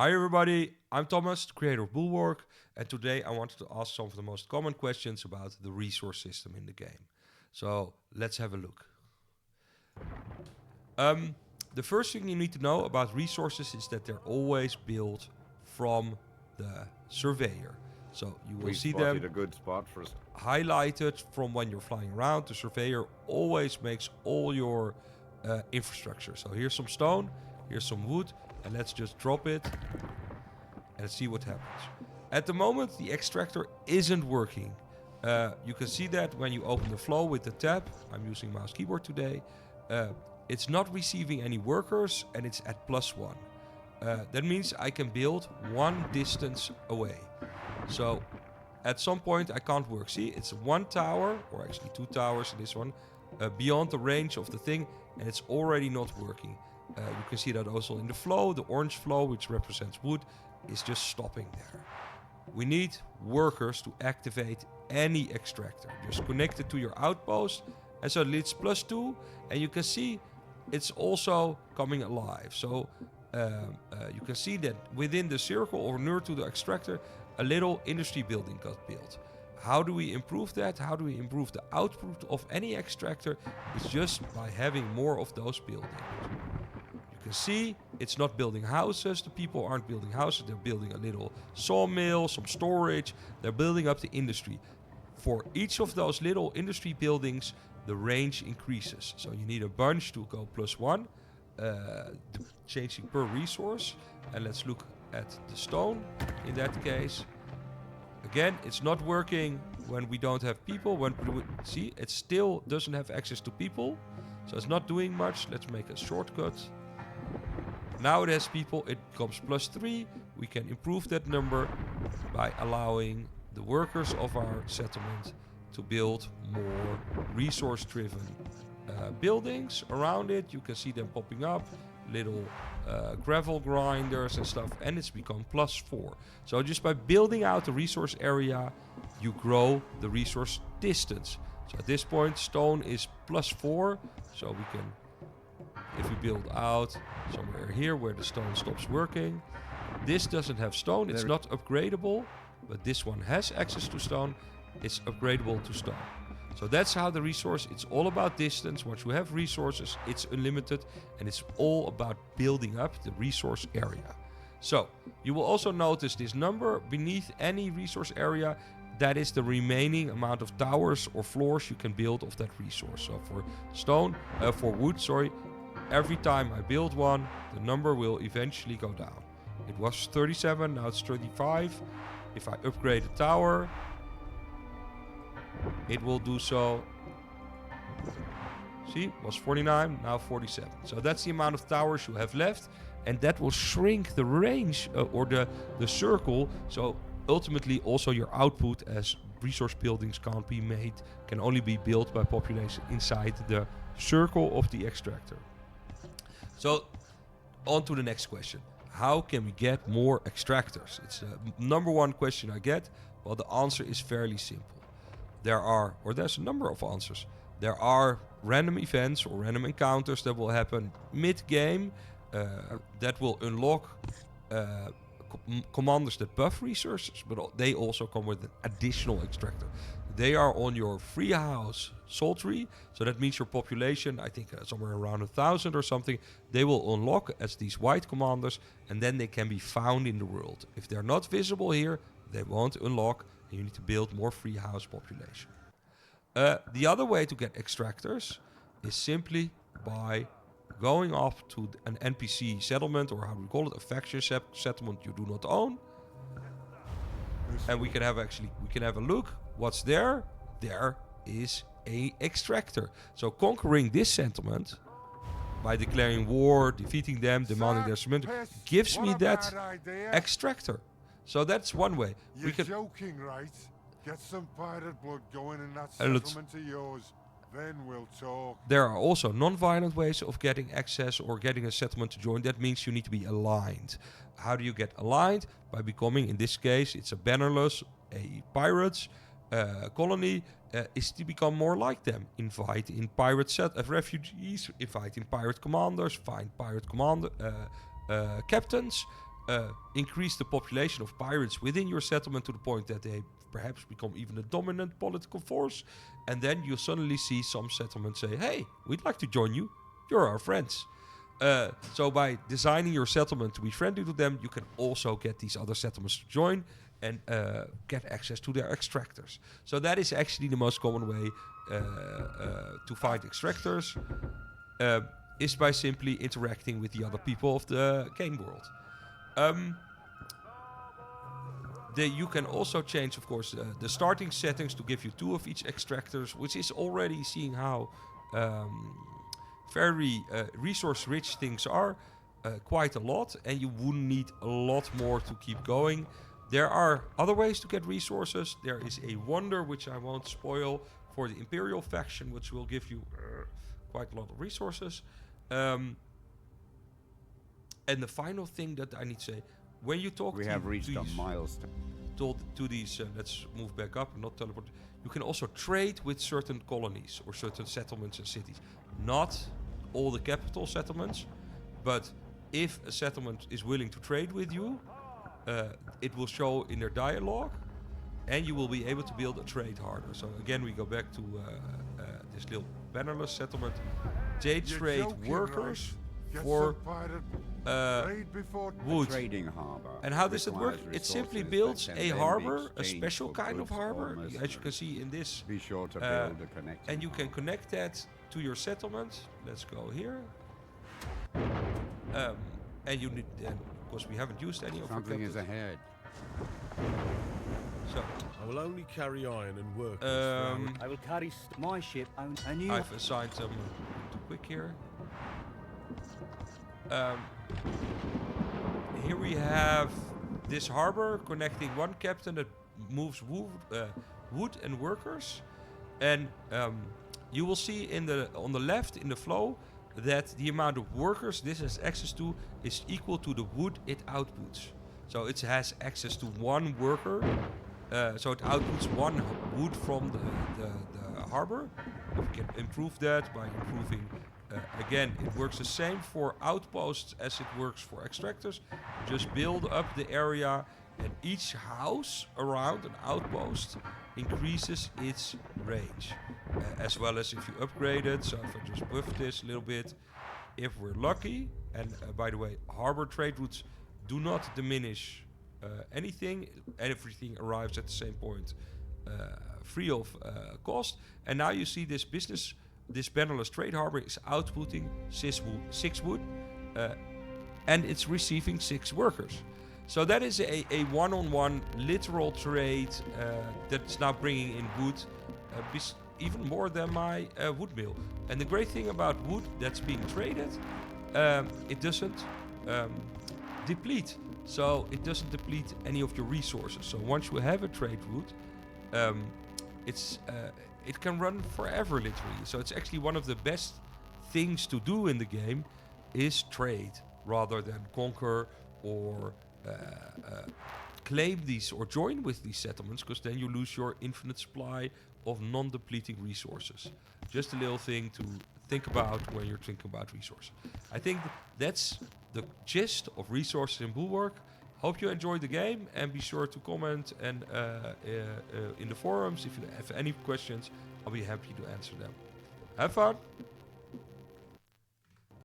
Hi everybody, I'm Thomas, the creator of Bulwark, and today I wanted to ask some of the most common questions about the resource system in the game. So let's have a look. The first thing you need to know about resources is that they're always built from the surveyor. So you will see them a good spot for us. highlighted from when you're flying around. The surveyor always makes all your infrastructure. So here's some stone, here's some wood, and let's just drop it and see what happens. At the moment, the extractor isn't working. You can see that when you open the flow with the tab. I'm using mouse keyboard today. It's not receiving any workers and it's at +1. That means I can build one distance away. So at some point I can't work. See, it's one tower, or actually two towers in this one, beyond the range of the thing, and it's already not working. You can see that also in the flow. The orange flow, which represents wood, is just stopping there. We need workers to activate any extractor. Just connect it to your outpost, and so it's +2, and you can see it's also coming alive. So you can see that within the circle or near to the extractor, a little industry building got built. How do we improve that? How do we improve the output of any extractor? It's just by having more of those buildings. You can see it's not building houses. The people aren't building houses. They're building a little sawmill, some storage. They're building up the industry. For each of those little industry buildings, the range increases. So you need a bunch to go +1, changing per resource. And let's look at the stone in that case. Again, it's not working when we don't have people. See, it still doesn't have access to people. So it's not doing much. Let's make a shortcut. Now it has people, it becomes +3. We can improve that number by allowing the workers of our settlement to build more resource-driven buildings around it. You can see them popping up, little gravel grinders and stuff, and it's become +4. So just by building out the resource area, you grow the resource distance. So at this point, stone is +4, so we can, if we build out somewhere here where the stone stops working, this doesn't have stone, it's not upgradable, but this one has access to stone, it's upgradable to stone. So that's how the resource, it's all about distance. Once you have resources, it's unlimited, and it's all about building up the resource area. So you will also notice this number beneath any resource area. That is the remaining amount of towers or floors you can build of that resource. So for for wood, every time I build one, the number will eventually go down. It was 37, now it's 35. If I upgrade the tower, it will do so. See, it was 49, now 47. So that's the amount of towers you have left, and that will shrink the range or the circle. So ultimately also your output, as resource buildings can't be made, can only be built by population inside the circle of the extractor. So on to the next question. How can we get more extractors? It's the number one question I get. Well, the answer is fairly simple. There's a number of answers. There are random events or random encounters that will happen mid-game that will unlock commanders that buff resources, but they also come with an additional extractor. They are on your free house soul tree, so that means your population, I think somewhere around 1,000 or something, they will unlock as these white commanders, and then they can be found in the world. If they're not visible here, they won't unlock, and you need to build more free house population. The other way to get extractors is simply by going off to an NPC settlement, or how do we call it, a faction settlement you do not own. And we can have a look. What's there? There is a extractor. So conquering this settlement by declaring war, defeating them, demanding their surrender, gives me that extractor. So that's one way. You're joking, right? Get some pirate blood going in that settlement of yours. Then we'll talk. There are also non-violent ways of getting access or getting a settlement to join. That means you need to be aligned. How do you get aligned? By becoming, in this case, it's a bannerless, a pirates colony, is to become more like them. Invite in pirate refugees, invite in pirate commanders, find pirate captains, increase the population of pirates within your settlement to the point that they perhaps become even a dominant political force. And then you suddenly see some settlements say, hey, we'd like to join you. You're our friends. So by designing your settlement to be friendly to them, you can also get these other settlements to join and get access to their extractors. So that is actually the most common way to fight extractors, is by simply interacting with the other people of the game world. You can also change, of course, the starting settings to give you 2 of each extractors, which is already seeing how very resource-rich things are, quite a lot, and you wouldn't need a lot more to keep going. There are other ways to get resources. There is a wonder, which I won't spoil, for the Imperial faction, which will give you quite a lot of resources. And the final thing that I need to say, when you talk to these, let's move back up and not teleport, you can also trade with certain colonies or certain settlements and cities. Not all the capital settlements, but if a settlement is willing to trade with you, it will show in their dialogue, and you will be able to build a trade harder. So again, we go back to this little bannerless settlement. They trade workers for wood. Trading harbor. And how does it work? It simply builds a harbor, a special kind of harbor, as you can see in this. Be sure to build a connecting and you can connect that to your settlement. Let's go here. And you need, of course, we haven't used any of something is ahead. So I will only carry iron and work. I will carry my ship. I've assigned them too quick here. Here we have this harbor connecting one captain that moves wood and workers, and you will see on the left in the flow that the amount of workers this has access to is equal to the wood it outputs. So it has access to 1 worker, so it outputs 1 wood from the harbor. We can improve that by improving. Again, it works the same for outposts as it works for extractors. Just build up the area, and each house around an outpost increases its range. As well as if you upgrade it. So if I just buff this a little bit, if we're lucky, and by the way, harbor trade routes do not diminish anything. Everything arrives at the same point, free of cost. And now you see this bannerless trade harbor is outputting 6 wood, and it's receiving 6 workers. So that is a one-on-one literal trade that's now bringing in wood, even more than my wood mill. And the great thing about wood that's being traded, it doesn't deplete. So it doesn't deplete any of your resources. So once you have a trade route, it can run forever, literally. So it's actually one of the best things to do in the game is trade, rather than conquer or claim these or join with these settlements, because then you lose your infinite supply of non-depleting resources. Just a little thing to think about when you're thinking about resources. I think that's the gist of resources in Bulwark. Hope you enjoyed the game, and be sure to comment and in the forums if you have any questions. I'll be happy to answer them. Have fun!